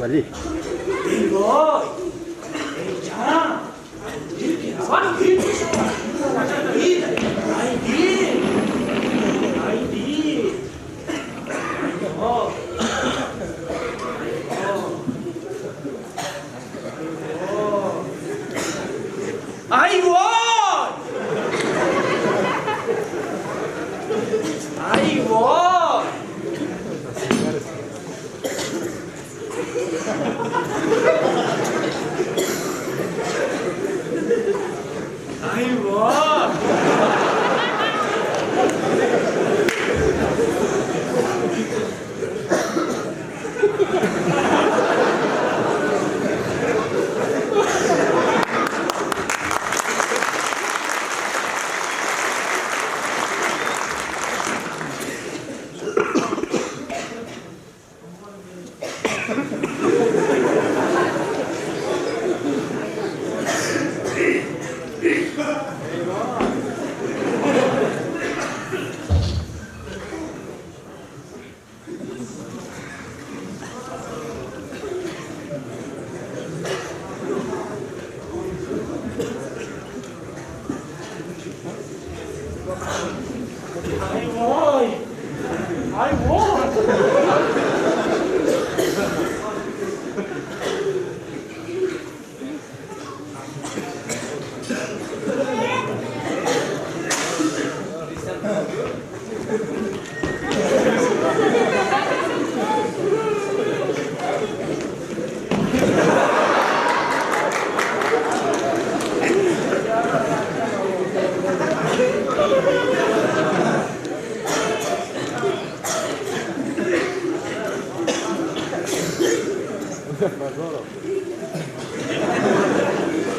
ولی ای وای ای جان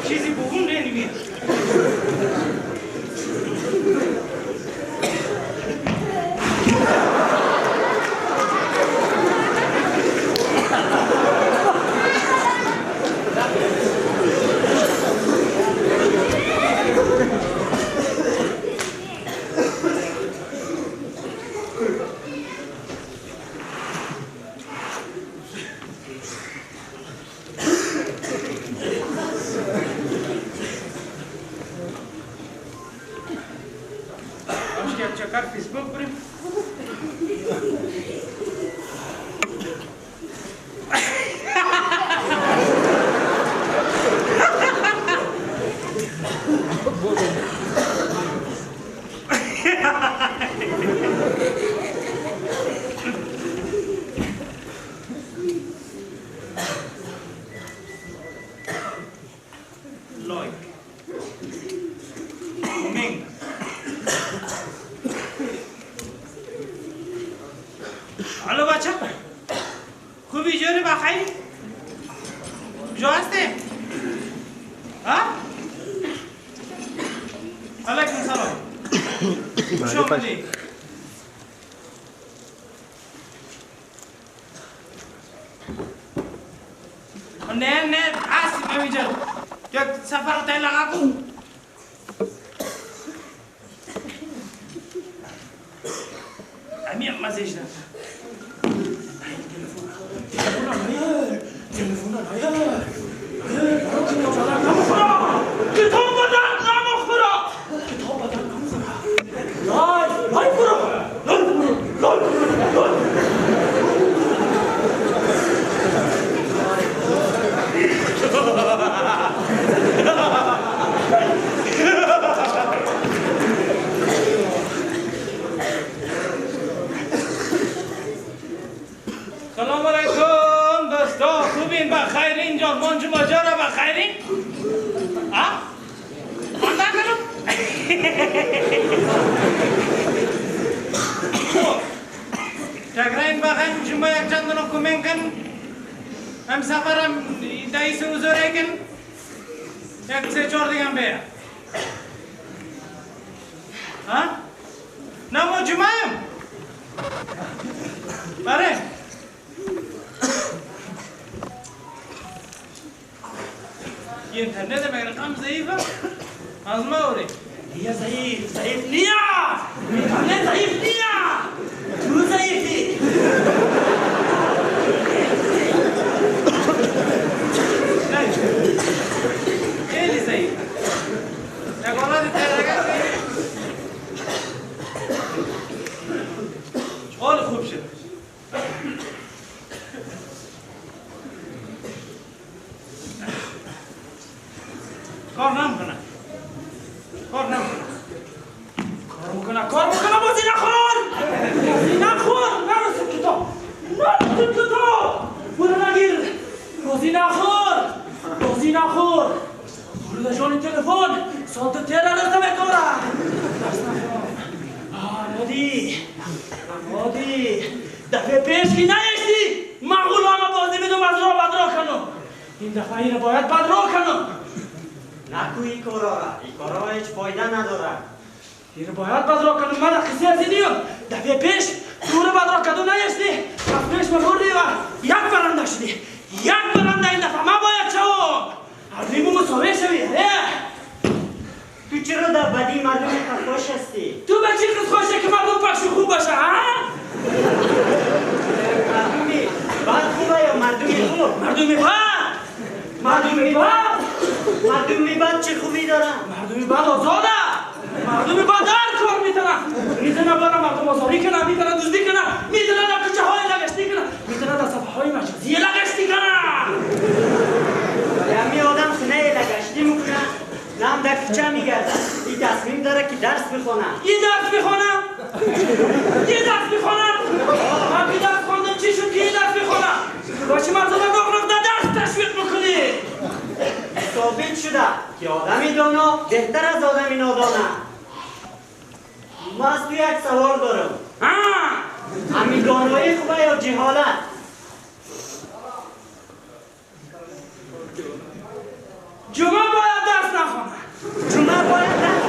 چیزی بگون نمی‌بینی چکر فیسبوک بریم الو بچه خوبی جوری بخیر جو هستی ها علیکم سلام شو بودی نه هستی ببینجا یک سفر رو تایل لگا کن امیر مزیج نه سلام علیکم دوستا خوبین بخیرین جان منجو ماجرا بخیرین ها خانده کنم تگرین بخیر شما یک چند رو کمین کن هم سفرم دایس حضوره کن یک سه چور دیگه هم بیا ها نمو جمعیم بره ये इंटरनेट में रकम ज़ईफ़ है आज़मा हो रही ये ज़ईफ़ लिया हमने ज़ईफ़ लिया तू ज़ईफ़ थी کار نمیکنه کار نمیکنه کار میکنه بازی نخور نرسید کتاب برو نگیر بازی نخور برو جانی تلفن سالت تیره رسته بکاره مادی دفعه پیش که نیشتی مغولانه بازی میدم از را بدرا کنم این دفعه این باید بدرا کنم نکو این کارا هیچ فایده نداره این باید بدرا کنم من اخیسی از اینیم دفعه پیش دور بدرا کدو نیشتی از پیش مبردی و یک برنده شدی یک برنده این دفعه ما باید شو عظیمو مساوی شوی تو چرا در بدی مردم خوش هستی؟ تو به چی قصد خوشه که مردم پخش خوب باشه ها؟ مردمی بد خوبه یا مردمی خوب؟ مردمی بد چه خوبی داره؟ مردمی بد آزاده مردمی بد هر کار میتونه برای مردم آزاری کنه میتونه دزدی کنه میتونه در کوچه های لگشتی کنه میتونه در صفحه های مجازی لگشتی کنه همی آدم خونه لگشتی میکنه نم در کوچه میگرده این تصمیم داره که درس بخونه یه درس بخونم من که درس خوندم چی شد که یه درس بخونم باشی مردم نقنق در درس تشویق میکنی ثابت شده که آدمی دانا بهتر از آدمی نادانه ما از تو یک سوال دارم همین دانایی خوبه یا جهالت؟ جمعه باید درس نخونم جمعه باید درس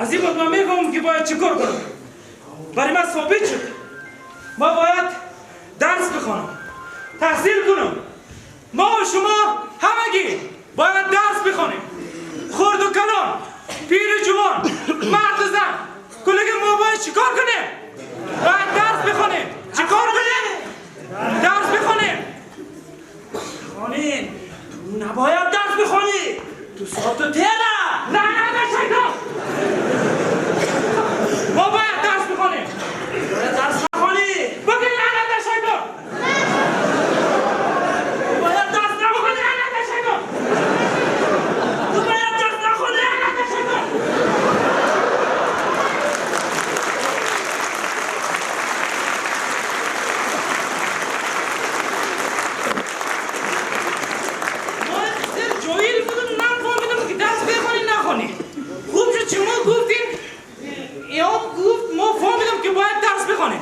از این بود من میگم که باید چیکار کنم برای من ثابت شد ما باید درس بخونم تحصیل کنم ما و شما همگی باید درس بخونیم خرد و کلان پیر و جوان مرد و زن کلگی ما باید چیکار کنیم باید درس بخونیم چیکار کنیم درس بخونیم خانین نباید درس بخونی تو ساعت تیره نه شیطان ما باید درس بخونیم باید درس نخونی بگی لعنت به شیطان باید درس نخونی لعنت به شیطان تو باید درس نخونی لعنت به شیطان ما سر جویل بودم نفهمیدم که درس بخونی نخونی خوب شد شما گفتین یا گفت ما فهمیدم که باید درس بخونیم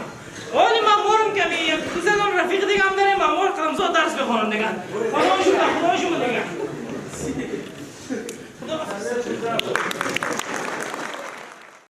ولی من مورم که یک دوستان رفیق دیگه هم داریم من مور قلمزاد درس بخونم دیگه خدا شما دیگه